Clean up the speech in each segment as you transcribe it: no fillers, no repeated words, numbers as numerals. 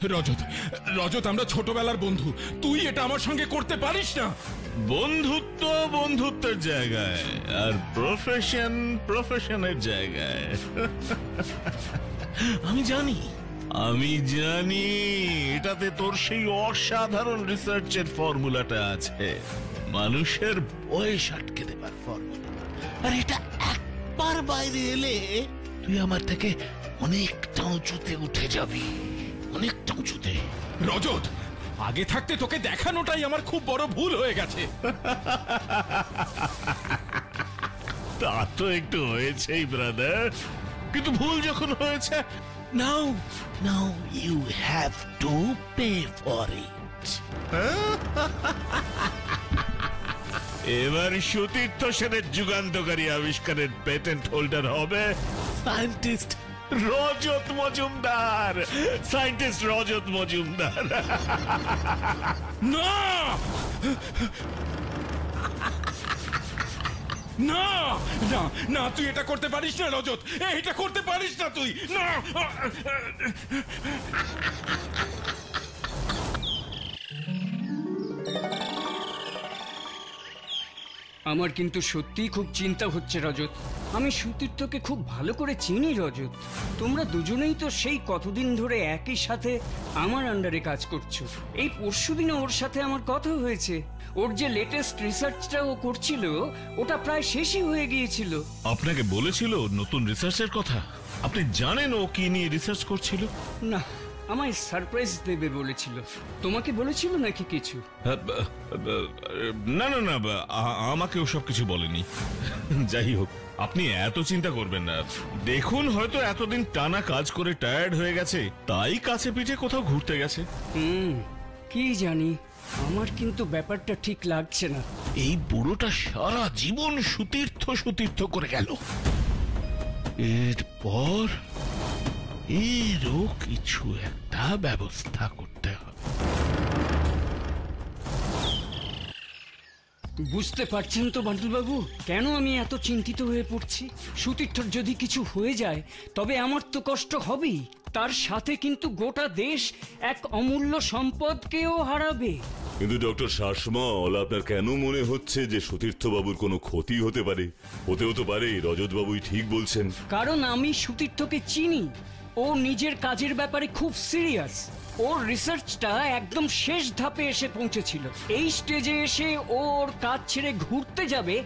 রজত, রজত, আমরা ছোটবেলার বন্ধু। তুই এটা আমার সঙ্গে করতে পারিস না। বন্ধুত্ব বন্ধুত্বের জায়গায়, আর প্রফেশন প্রফেশনের জায়গায়। আমি জানি এটাতে তোর সেই অসাধারণ রিসার্চের ফর্মুলাটা আছে, মানুষের বয়স আটকে দেবার ফর্মুলা। আর এটা একবার বাইরে এলে তুই আমার থেকে অনেকটা উঁচুতে উঠে যাবি, অনেকটা উঁচুতে। রজত, আগে থাকতে তোকে দেখানোটাই আমার খুব বড় ভুল হয়ে গেছে। তা তো একটু হয়েছেই ব্রাদার, কিন্তু ভুল যখন হয়েছে, now you have to pay for it. এবার সতীর্থ সেনের যুগান্তকারী আবিষ্কারের পেটেন্ট হোল্ডার হবে সায়েন্টিস্ট রজত মজুমদার। না না না না, তুই এটা করতে পারিস না রজত, এটা করতে পারিস না তুই। না, আমার কিন্তু সত্যিই খুব চিন্তা হচ্ছে রজত। আমি সুতীর্থকে খুব ভালো করে চিনি রজত। তোমরা দুজনেই তো সেই কতদিন ধরে একই সাথে আমার আন্ডারে কাজ করছো। এই পরশুদিনও ওর সাথে আমার কথা হয়েছে। ওর যে লেটেস্ট রিসার্চটা ও করছিল ওটা প্রায় শেষই হয়ে গিয়েছিল। আপনাকে বলেছিল নতুন রিসার্চের কথা? আপনি জানেন ও কি নিয়ে রিসার্চ করছিল? না, আমায় সারপ্রাইজ দেবে বলেছিল। তোমাকে বলেছিল নাকি কিছু? না, আমাকে ওসব কিছু বলেনি। যাই হোক, আপনি এত চিন্তা করবেন না। দেখুন, হয়তো এতদিন টানা কাজ করে টায়ার্ড হয়ে গেছে, তাই কাছে পিঠে কোথাও ঘুরতে গেছে। কি জানি, আমার কিন্তু ব্যাপারটা ঠিক লাগছে না। এই বুড়োটা সারা জীবন সুতীর্থ করে গেল, এরপর এরও কিছু একটা ব্যবস্থা করতে হবে। বুঝতে পারছেন তো বান্টুলবাবু, কেন আমি এত চিন্তিত হয়ে পড়ছি? সুতীর্থর যদি কিছু হয়ে যায় তবে আমার তো কষ্ট হবেই, তার সাথে কিন্তু গোটা দেশ এক অমূল্য সম্পদকেও হারাবে। কিন্তু ডক্টর শাসমল, আপনার কেন মনে হচ্ছে যে সতীর্থবাবুর কোনো ক্ষতি হতে পারে? হতেও তো পারে, রজতবাবুই ঠিক বলছেন। কারণ আমি সুতীর্থকে চিনি। ও নিজের কাজের ব্যাপারে খুব সিরিয়াস। ওর রিসার্চটা একদম শেষ ধাপে এসে পৌঁছেছিল। এই স্টেজে এসে ওর কাজ ছেড়ে ঘুরতে যাবে,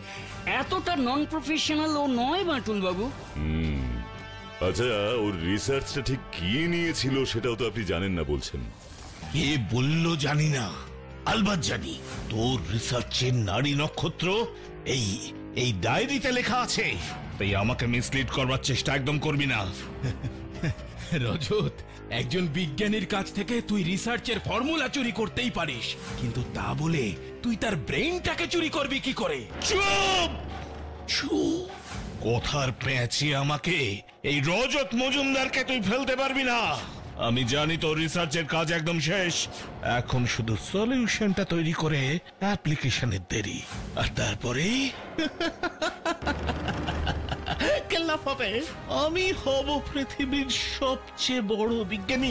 এতটা নন প্রফেশনাল ও নয় বাটুল বাবু। আচ্ছা, ওর রিসার্চটা ঠিক কি নিয়েছিল সেটাও তো আপনি জানেন না বলছেন। কে বললো জানি না, আলবাত জানি। তোর রিসার্চের নারী নক্ষত্র এই ডায়েরিতে লেখা আছে, তাই আমাকে মিসলিড করবার চেষ্টা একদম করবি না। রজত, একজন বিজ্ঞানীর কাছ থেকে তুই রিসার্চের ফর্মুলা চুরি করতেই পারিস, কিন্তু তা বলে তুই তার ব্রেইনটাকে চুরি করবি কি করে? চুপ! কথার পেঁচি আমাকে এই রজত মজুমদারকে তুই ফেলতে পারবি না। আমি জানি তোর রিসার্চের কাজ একদম শেষ, এখন শুধু সলিউশনটা তৈরি করে অ্যাপ্লিকেশনের দেরি, আর তারপরে কেল্লা হবে। আমি হব পৃথিবীর সবচেয়ে বড় বিজ্ঞানী।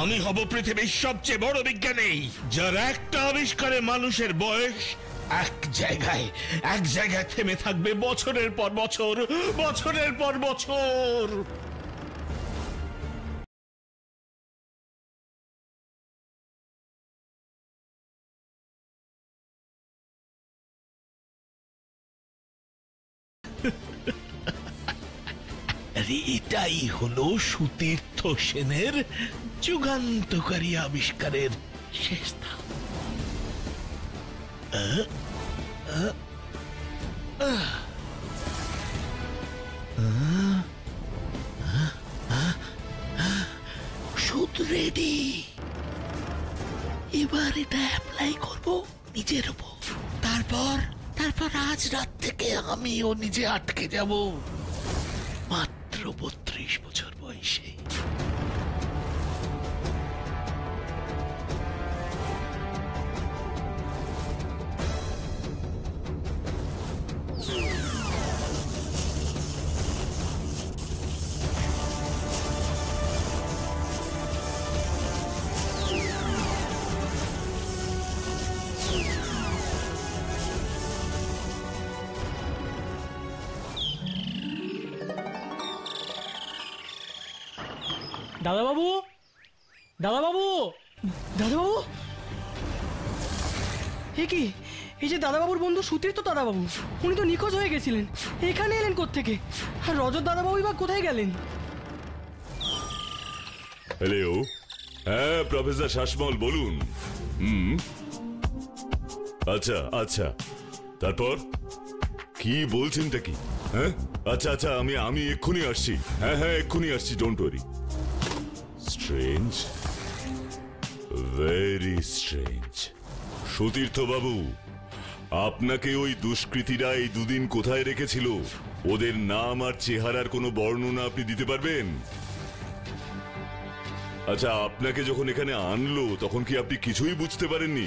আমি হব পৃথিবীর সবচেয়ে বড় বিজ্ঞানী, যার একটা আবিষ্কারে মানুষের বয়স এক জায়গায় থেমে থাকবে বছরের পর বছর। এটাই হলো সুতীর্থ সেনের যুগান্তকারী আবিষ্কারের শেষ ধাপ। ওষুধ রেডি, এবার এটা অ্যাপ্লাই করব নিজের উপর। তারপর আজ রাত থেকে আমিও নিজে আটকে যাব, মাত্র 32 বছর বয়সে। দাদাবাবু, দাদাবাবু, দাদাবাবু, এ কি? এই যে দাদাবাবুর বন্ধু সুতীর্থ দাদাবাবু, উনি তো নিখোঁজ হয়ে গেছিলেন। এখানে এলেন কোত্থেকে? আর রজত দাদাবাবু বা কোথায় গেলেন? হ্যালো, হ্যাঁ প্রফেসর শাসমল বলুন। আচ্ছা আচ্ছা, তারপর কি বলছেনটা কি? হ্যাঁ আচ্ছা আচ্ছা, আমি এক্ষুনি আসছি। হ্যাঁ হ্যাঁ এক্ষুনি আসছি, don't worry. Strange, very strange. সতীর্থ বাবু, আপনাকে ওই দুষ্কৃতীরা এই দুদিন কোথায় রেখেছিল? ওদের নাম আর চেহারার কোনো বর্ণনা আপনি দিতে পারবেন? আচ্ছা, আপনাকে যখন এখানে আনলো তখন কি আপনি কিছুই বুঝতে পারেননি?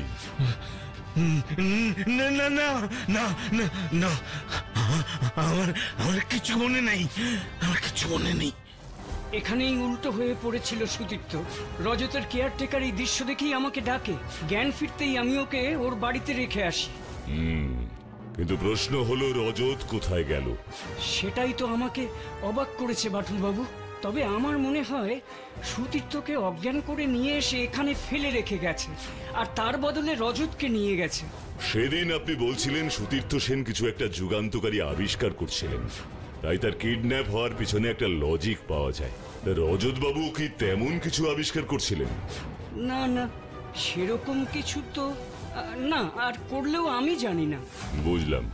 না না না না না না, আমার কিছু মনে নেই, আমার কিছু মনে নেই। এখানেই উল্টো হয়ে পড়েছিল সুতীর্থ। রজতের কেয়ারটেকার এই দৃশ্য দেখেই আমাকে ডাকে। জ্ঞান ফিরতেই আমি ওকে ওর বাড়িতে রেখে আসি। কিন্তু প্রশ্ন হলো, রজত কোথায় গেল? সেটাই তো আমাকে অবাক করেছে বাটুলবাবু। তবে আমার মনে হয় সুতীর্থকে অজ্ঞান করে নিয়ে এসে এখানে ফেলে রেখে গেছে, আর তার বদলে রজতকে নিয়ে গেছে। সেদিন আপনি বলছিলেন সুতীর্থ সেন কিছু একটা যুগান্তকারী আবিষ্কার করছিলেন, তাই তার কিডন্যাপ হওয়ার পিছনে একটা লজিক পাওয়া যায়। রজত বাবু কি তেমন কিছু আবিষ্কার করছিলেন? না না, সেরকম কিছু তো না, আর করলেও আমি জানি না। বুঝলাম।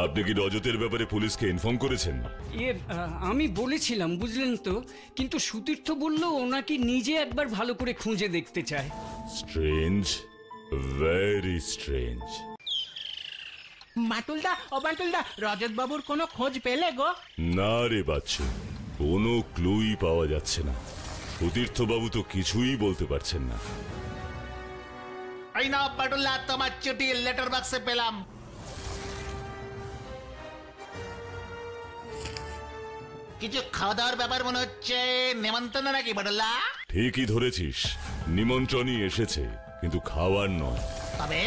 আপনি কি রজতের ব্যাপারে পুলিশকে ইনফর্ম করেছেন? আমি বলেছিলাম, বুঝলেন তো, কিন্তু সুতীর্থ বলল ও নাকি নিজে একবার ভালো করে খুঁজে দেখতে চায়। Strange, very strange. বাটুলদা, ও বাটুলদা, রজত বাবুর কোনো খোঁজ পেলে গো? না রে বাচ্চু, কোনো ক্লুই পাওয়া যাচ্ছে না। সুতীর্থ বাবু তো কিছুই বলতে পারছেন না। এই নাও বাটুলদা, তোমার চিঠি লেটার বক্সে পেলাম। কিছু খাওয়া দাওয়ার ব্যাপার মনে হচ্ছে, নেমন্তন্ন নাকি বাটুলদা? ঠিকই ধরেছিস, নিমন্ত্রণই এসেছে, কিন্তু খাওয়ার নয়। তবে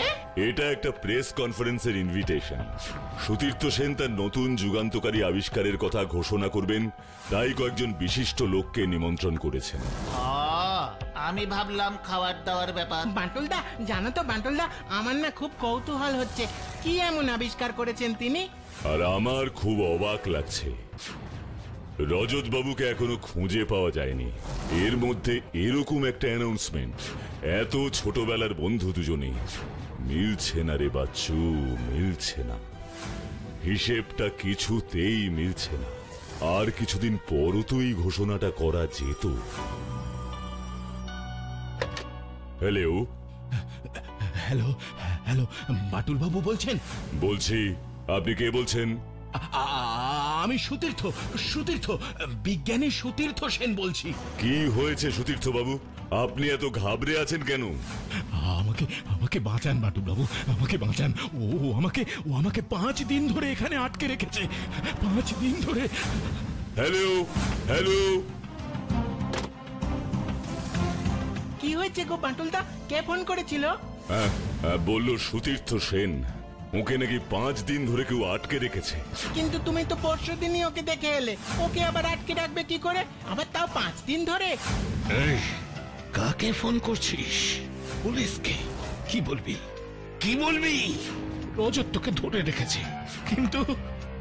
এটা একটা প্রেস কনফারেন্সের ইনভিটেশন। সুতীর্থ সেন তার নতুন যুগান্তকারী আবিষ্কারের কথা ঘোষণা করবেন, তাই কয়েকজন বিশিষ্ট লোককে নিমন্ত্রণ করেছেন। আমি ভাবলাম খাওয়ার দাওয়ার ব্যাপার। বাটুলদা, জানো তো বাটুলদা, আমার না খুব কৌতূহল হচ্ছে, কি এমন আবিষ্কার করেছেন তিনি? আর আমার খুব অবাক লাগছে, রজত বাবুকে এখনো খুঁজে পাওয়া যায়নি। এর মধ্যে এরকম একটা অ্যানাউন্সমেন্ট, এত ছোটবেলার বন্ধু দুজনেই, মিলছে না রে বাচ্চু, মিলছে না। হিসেবটা কিছুতেই মিলছে না। আর কিছুদিন পরও তো এই ঘোষণাটা করা যেত। হ্যালো হ্যালো হ্যালো, বাটুল বাবু বলছেন? বলছি, আপনি কে বলছেন? আমি সুতীর্থ, সুতীর্থ, বিজ্ঞানী সুতীর্থ সেন বলছি। কি হয়েছে সুতীর্থ বাবু, আপনি এত ঘাবড়ে আছেন কেন? আমাকে আমাকে বাঁচান বাটুল বাবু, আমাকে বাঁচান। ও আমাকে 5 দিন ধরে এখানে আটকে রেখেছে, 5 দিন ধরে। হ্যালো হ্যালো, কি হয়েছে গো বাটুলদা? কে ফোন করেছিল? বললো সুতীর্থ সেন, ওকে নাকি 5 দিন ধরে কেউ আটকে রেখেছে। কিন্তু তুমি তো পরশু দিনই ওকে দেখে এলে, ওকে আবার আটকে রাখবে কি করে, আবার তাও 5 দিন ধরে? এই, কাকে ফোন করছিস? পুলিশকে? কি বলবি, কি বলবি? রজত তোকে ধরে রেখেছে, কিন্তু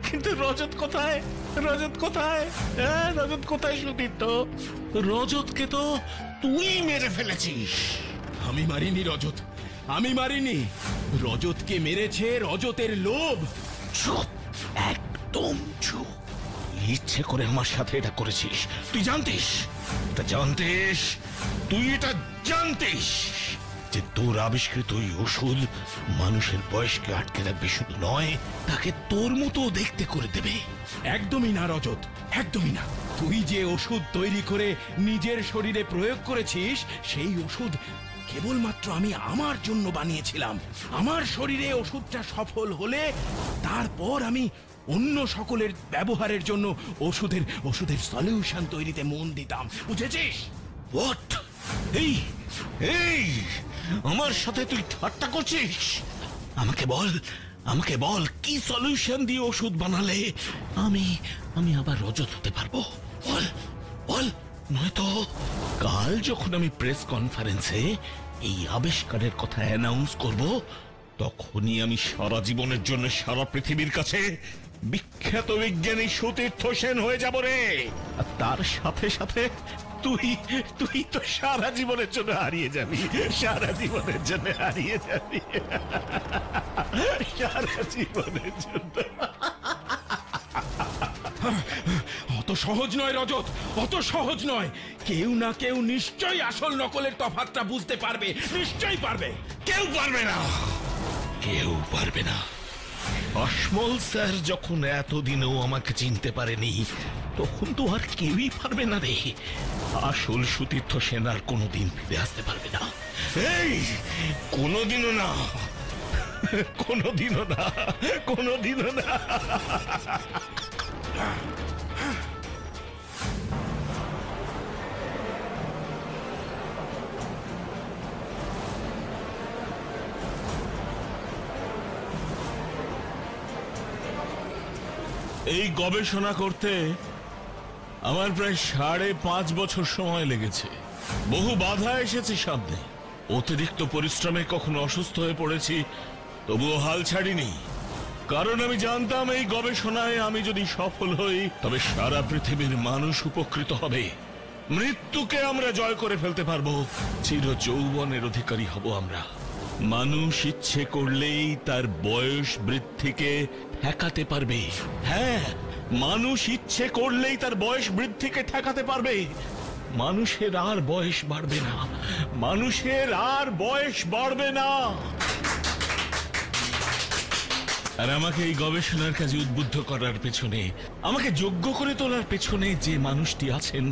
কিন্তু রজত কোথায়? রজত কোথায়? হ্যাঁ, রজত কোথায় সুতীর্থ? রজতকে তো তুই মেরে ফেলেছিস। আমি মারিনি রজত, আমি মারিনি। রজতকে মেরেছে রজতের লোভ। চুপ, একদম চুপ। ইচ্ছে করে আমার সাথে এটা করেছিস, তুই জানতিস, এটা জানতিস, তুই এটা জানতিস যে তোর আবিষ্কৃত ওই ওষুধ মানুষের বয়সকে আটকে রাখবে, শুধু নয়, তাকে তোর মতো দেখতে করে দেবে। একদমই না রজত, একদমই না। তুই যে ওষুধ তৈরি করে নিজের শরীরে প্রয়োগ করেছিস, সেই ওষুধ কেবলমাত্র আমি আমার জন্য বানিয়েছিলাম। আমার শরীরে ওষুধটা সফল হলে তারপর আমি অন্য সকলের ব্যবহারের জন্য ওষুধের সলিউশন তৈরিতে মন দিতাম, বুঝেছিস? হোয়াট? এই এই আমার সাথে তুই ঠাট্টা করছিস? আমাকে বল কি সলিউশন দিয়ে ওষুধ বানালে আমি আবার রজত হতে পারবো? বল বল। নয়তো কাল যখন আমি প্রেস কনফারেন্সে এই আবিষ্কারের কথা অ্যানাউন্স করব, তখনই আমি সারা জীবনের জন্য সারা পৃথিবীর কাছে বিখ্যাত বিজ্ঞানী সুতীর্থ সেন হয়ে যাব রে। আর তার সাথে সাথে তুই তুই তো সারা জীবনের জন্য হারিয়ে যাবি, সারা জীবনের জন্য হারিয়ে যাবি, সারা জীবনের জন্য। অত সহজ নয় রজত, অত সহজ নয়। কেউ না কেউ নিশ্চয়ই আসল নকলের তফাৎটা বুঝতে পারবে, নিশ্চয়ই পারবে। কেউ পারবে না, কেউ পারবে না। অসমল স্যার যখন এতদিনেও আমাকে চিনতে পারেনি, তখন তো আর কেউই পারবে না রে। আসল সুতীর্থ সেন আর কোনোদিন ফিরে আসতে পারবে না, এই কোনোদিনও না, কোনোদিনও না, কোনোদিনও না। এই গবেষণা করতে আমার প্রায় 5.5 বছর সময় লেগেছে। বহু বাধা এসেছে সামনে, অতিরিক্ত পরিশ্রমে কখনো অসুস্থ হয়ে পড়েছি, তবুও হাল ছাড়িনি। কারণ আমি জানতাম এই গবেষণায় আমি যদি সফল হই, তবে সারা পৃথিবীর মানুষ উপকৃত হবে। মৃত্যুকে আমরা জয় করে ফেলতে পারবো, চির যৌবনের অধিকারী হব আমরা। মানুষ ইচ্ছে করলেই তার বয়স বৃদ্ধিকে ঠেকাতে পারবে। হ্যাঁ, মানুষ ইচ্ছে করলেই তার বয়স বৃদ্ধিকে ঠেকাতে পারবে। মানুষের আর বয়স বাড়বে না, মানুষের আর বয়স বাড়বে না। আর আমাকে এই গবেষণার কাজে উদ্বুদ্ধ করার পেছনে, আমাকে যোগ্য করে তোলার পেছনে যে মানুষটি আছেন,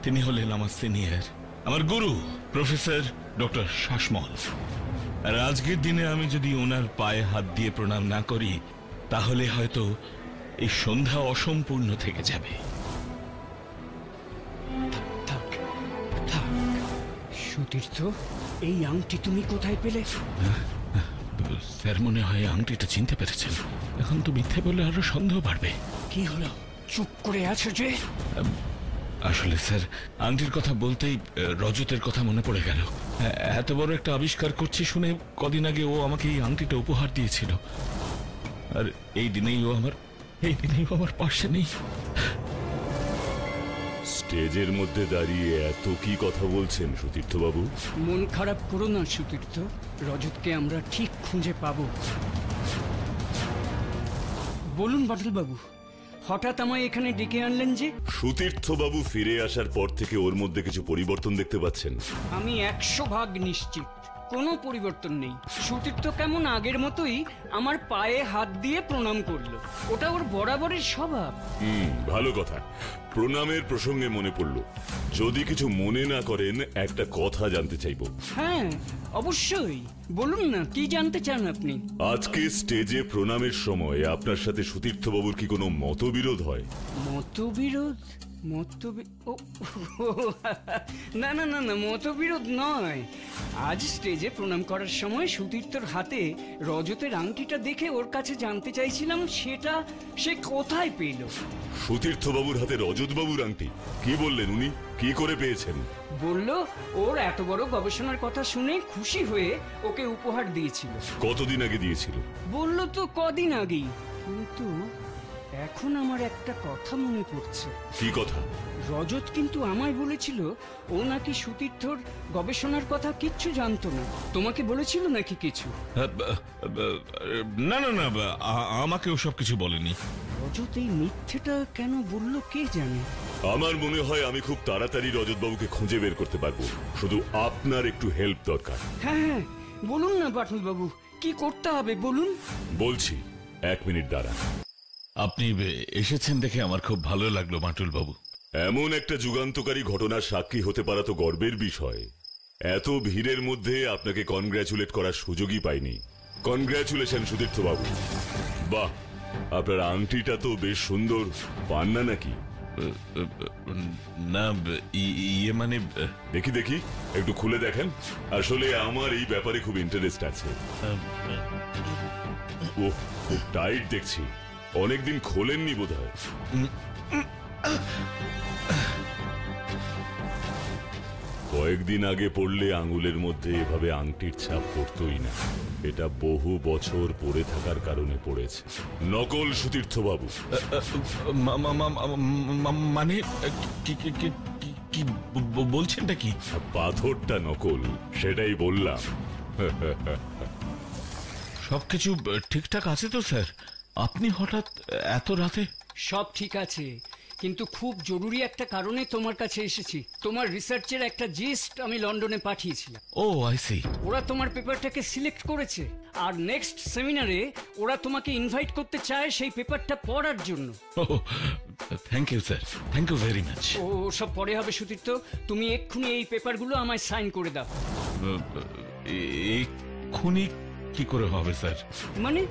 তিনি হলেন আমার সিনিয়র, আমার গুরু প্রফেসর ডক্টর শাসমল। আর আজকের দিনে আমি যদি ওনার পায়ে হাত দিয়ে প্রণাম না করি, তাহলে হয়তো এই সন্ধ্যা অসম্পূর্ণ থেকে যাবে। থাক থাক সুতীর্থ, এই আংটি তুমি কোথায় পেলে? স্যার মনে হয় আংটিটা চিনতে পেরেছেন। এখন তো মিথ্যে বলে আরো সন্দেহ বাড়বে। কি হলো, চুপ করে আছো যে? আসলে স্যার, আংটির কথা বলতেই রজতের কথা মনে পড়ে গেল। এত বড় একটা আবিষ্কার করছি শুনে কদিন আগে ও আমাকে এই আংটিটা উপহার দিয়েছিল, আর এই দিনেই ও আমার পাশে নেই। স্টেজের মধ্যে দাঁড়িয়ে এত কি কথা বলছেন সুতীর্থ বাবু? মন খারাপ করো না সুতীর্থ, রজতকে আমরা ঠিক খুঁজে পাবো। বলুন বাটুল বাবু, হঠাৎ আমায় এখানে ডেকে আনলেন যে? সুতীর্থ বাবু ফিরে আসার পর থেকে ওর মধ্যে কিছু পরিবর্তন দেখতে পাচ্ছেন? আমি 100% নিশ্চিত কোনো পরিবর্তন নেই। সুতীর্থ কেমন আগের মতোই আমার পায়ে হাত দিয়ে প্রণাম করলো, ওটা ওর বরাবরের স্বভাব। ভালো কথা। প্রণামের প্রসঙ্গে মনে পড়ল, যদি কিছু মনে না করেন একটা কথা জানতে চাইবো। হ্যাঁ অবশ্যই, বলুন না, কি জানতে চান আপনি? আজকে স্টেজে প্রণামের সময় আপনার সাথে সুতীর্থ বাবুর কি কোনো মতবিরোধ হয়? মতবিরোধ? না না না না, মতবিরোধ নয়। আজ স্টেজে প্রণাম করার সময় সুতীর্থর হাতে রজতের আংটিটা দেখে ওর কাছে জানতে চাইছিলাম সেটা সে কোথায় পেল। সুতীর্থ বাবুর হাতে রজত বাবুর আংটি? কি বললেন উনি? কি করে পেয়েছেন? বলল ওর এত বড় গবেষণার কথা শুনে খুশি হয়ে ওকে উপহার দিয়েছিল। কতদিন আগে দিয়েছিল? বলল তো কদিন আগেই, কিন্তু এখন আমার একটা কথা মনে পড়ছে। কি কথা? রজত কিন্তু আমায় বলেছিল ও নাকি সুতীর্থর গবেষণার কথা কিচ্ছু জানতো না। তোমাকে বলেছিল নাকি কিছু? না না না, আমাকে ওসব কিছু বলেনি। রজত এই মিথ্যেটা কেন বললো কে জানে। আমার মনে হয় আমি খুব তাড়াতাড়ি রজত বাবুকে খুঁজে বের করতে পারবো, শুধু আপনার একটু হেল্প দরকার। হ্যাঁ হ্যাঁ বলুন না বাটুল বাবু, কি করতে হবে বলুন। বলছি, 1 মিনিট দাঁড়ান। আপনি এসেছেন দেখে আমার খুব ভালো লাগলো বাটুল বাবু। এমন একটা যুগান্তকারী ঘটনার সাক্ষী হতে পারা তো গর্বের বিষয়। এত ভিড়ের মধ্যে আপনাকে কনগ্র্যাচুলেট করার সুযোগই পাইনি। কনগ্র্যাচুলেশন সুতীর্থ বাবু। বাহ, আপনার আংটিটা তো বেশ সুন্দর, পান না নাকি? না, ইয়ে মানে দেখি দেখি, একটু খুলে দেখেন। আসলে আমার এই ব্যাপারে খুব ইন্টারেস্ট আছে। ওহ, খুব টাইট দেখছি, অনেকদিন খোলেননি বোধহয়। কয়েকদিন আগে পড়লে আঙুলের মধ্যে এভাবে আংটির ছাপ পড়তই না। এটা বহু বছর পড়ে থাকার কারণে পড়েছে। নকল সুতীর্থ বাবু। মানে কি বলছেনটা কি? পাথরটা নকল, সেটাই বললাম। সবকিছু ঠিকঠাক আছে তো স্যার? আপনি হঠাৎ এত রাতে? সব ঠিক আছে, কিন্তু খুব জরুরি একটা কারণে তোমার কাছে এসেছি। তোমার রিসার্চের একটা জিস্ট আমি লন্ডনে পাঠিয়েছিলাম। ও আই সি। ওরা তোমার পেপারটাকে সিলেক্ট করেছে, আর নেক্সট সেমিনারে ওরা তোমাকে ইনভাইট করতে চায় সেই পেপারটা পড়ার জন্য। ও thank you sir, thank you very much. ও সব পরে হবে সুতীর্থ, তুমি এক্ষুনি এই পেপারগুলো আমায় সাইন করে দাও। এক্ষুনি কি করে হবে স্যার? মানে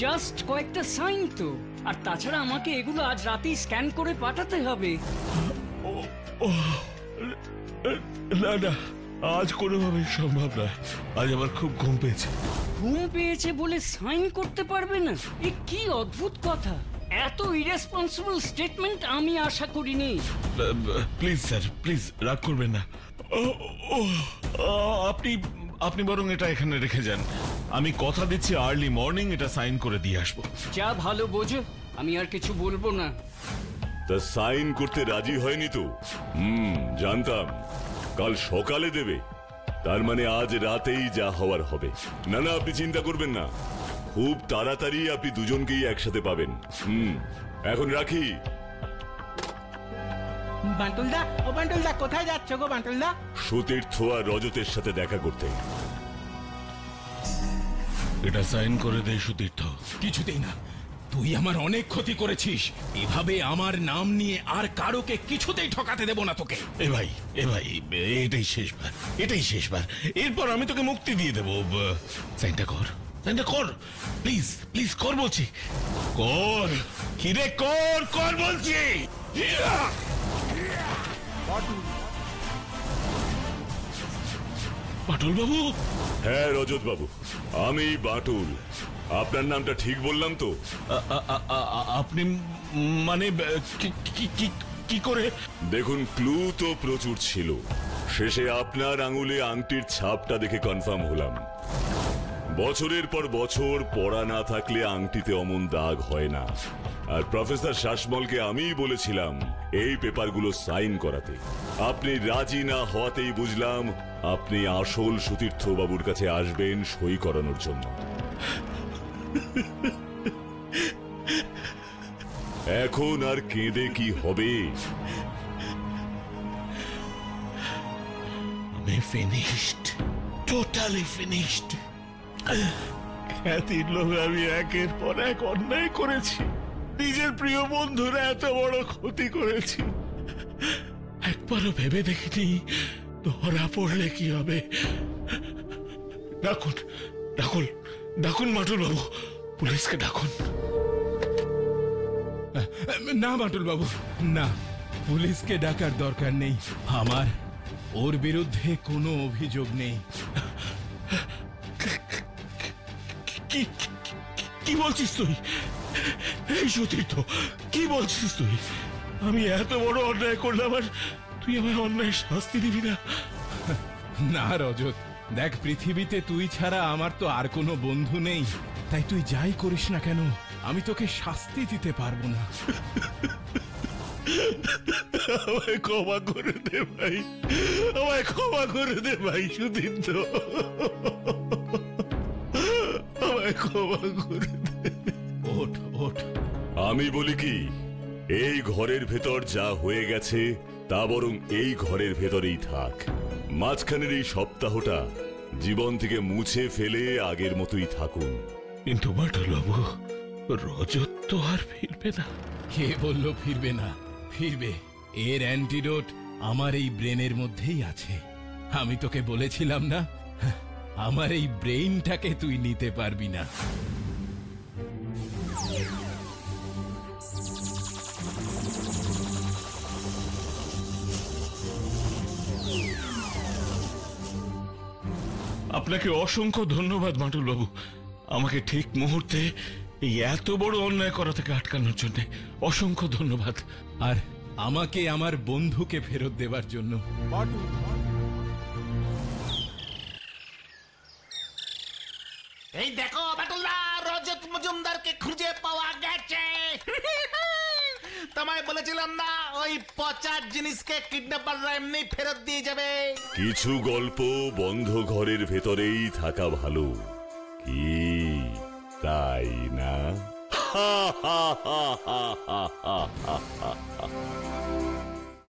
জাস্ট কয়েকটা সাইন তো, আর তাছাড়া আমাকে এগুলো আজ রাতেই স্ক্যান করে পাঠাতে হবে। না না, আজ কোনোভাবে সম্ভব নয়। আজ আমার খুব ঘুম পেয়েছে। ঘুম পেয়েছে বলে সাইন করতে পারবে না? এ কি অদ্ভুত কথা! এত ইরেসপন্সিবল স্টেটমেন্ট আমি আশা করিনি। প্লিজ স্যার, প্লিজ রাগ করবেন না। আপনি আপনি বরং এটা এখানে রেখে যান। আমি কথা দিচ্ছি আর্লি মর্নিং এটা সাইন করে দিয়ে আসবো। যা ভালো বোঝো, আমি আর কিছু বলবো না। তা সাইন করতে রাজি হয়নি তো? জানতাম কাল সকালে দেবে। তার মানে আজ রাতেই যা হওয়ার হবে। না না, আপনি চিন্তা করবেন না, খুব তাড়াতাড়ি আপনি দুজনকেই একসাথে পাবেন। এখন রাখি। বান্টুলদা, ও বান্টুলদা, কোথায় যাচ্ছ গো বান্টুলদা? সুতীর্থ আর রজতের সাথে দেখা করতে। এটা সাইন করে দে সুতীর্থ। কিছুতেই না, তুই আমার অনেক ক্ষতি করেছিস। এভাবে আমার নাম নিয়ে আর কারোকে কিছুতেই ঠকাতে দেব না তোকে। এ ভাই এটাই শেষবার, এটাই শেষবার। এরপর আমি তোকে মুক্তি দিয়ে দেবো। সাইনটা কর, সাইনটা কর, প্লিজ প্লিজ কর বলছি, কর। কিরে কর, কর বলছি। বাটুল বাবু? হ্যাঁ রজত বাবু, আমি বাটুল। আপনার নামটা ঠিক বললাম তো? আপনি মানে কি করে? দেখুন, ক্লু তো প্রচুর ছিল, শেষে আপনার আঙুলে আংটির ছাপটা দেখে কনফার্ম হলাম। বছরের পর বছর পড়া না থাকলে আংটিতে অমন দাগ হয় না। আর প্রফেসর শাসমলকে আমিই বলেছিলাম এই পেপারগুলো সাইন করাতে। আপনি রাজি না হওয়াতেই বুঝলাম আপনি আসল সুতীর্থ বাবুর কাছে আসবেন সই করানোর জন্য। এখন আর কেঁদে কি হবে? আমি ফিনিশড, টোটালি ফিনিশড। খ্যাতির লোক আমি একের পর এক অন্যায় করেছি, নিজের প্রিয় বন্ধুরা এত বড় ক্ষতি করেছি। একবারও ভেবে দেখিনি ধরা পড়লে কি হবে। ডাকুন ডাকুন ডাকুন বাটুল বাবু, পুলিশকে ডাকুন। না বাটুল বাবু, না, পুলিশকে ডাকার দরকার নেই। আমার ওর বিরুদ্ধে কোনো অভিযোগ নেই। কি বলছিস তুই? এই সতীর্থ, কি বলছিস তুই? আমি এত বড় অন্যায় করলাম আর তুই আমায় অন্যায় শাস্তি দিবি না? না রজত, দেখ, পৃথিবীতে তুই ছাড়া আমার তো আর কোনো বন্ধু নেই। তাই তুই যাই করিস না কেন, আমি তোকে শাস্তি দিতে পারবো না। আমায় ক্ষমা করে দে ভাই, আমায় ক্ষমা করে দে ভাই সুতীর্থ, আমায় ক্ষমা করে দে। ওঠ ওঠ। আমি বলি কি, এই ঘরের ভেতর যা হয়ে গেছে তা বরং এই ঘরের ভেতরেই থাক। মাঝখানের এই সপ্তাহটা জীবন থেকে মুছে ফেলে আগের মতোই থাকুন। কিন্তু বাটুল বাবু, রজত তো আর ফিরবে না। কে বললো ফিরবে না? ফিরবে। এর অ্যান্টিডোট আমার এই ব্রেনের মধ্যেই আছে। আমি তোকে বলেছিলাম না, আমার এই ব্রেইনটাকে তুই নিতে পারবি না। আপনাকে অসংখ্য ধন্যবাদ বাটুল বাবু, আমাকে ঠিক মুহূর্তে এই এত বড় অন্যায় করা থেকে আটকানোর জন্য অসংখ্য ধন্যবাদ। আর আমাকে আমার বন্ধুকে ফেরত দেবার জন্য। এই দেখো বাটুলদা, রজত মজুমদারকে খুঁজে পাওয়া গেছে। তোমায় বলেছিলাম না, ওই পচা জিনিসকে কিডন্যাপাররা এমনি ফেরত দিয়ে যাবে। কিছু গল্প বন্ধ ঘরের ভেতরেই থাকা ভালো, কি তাই না?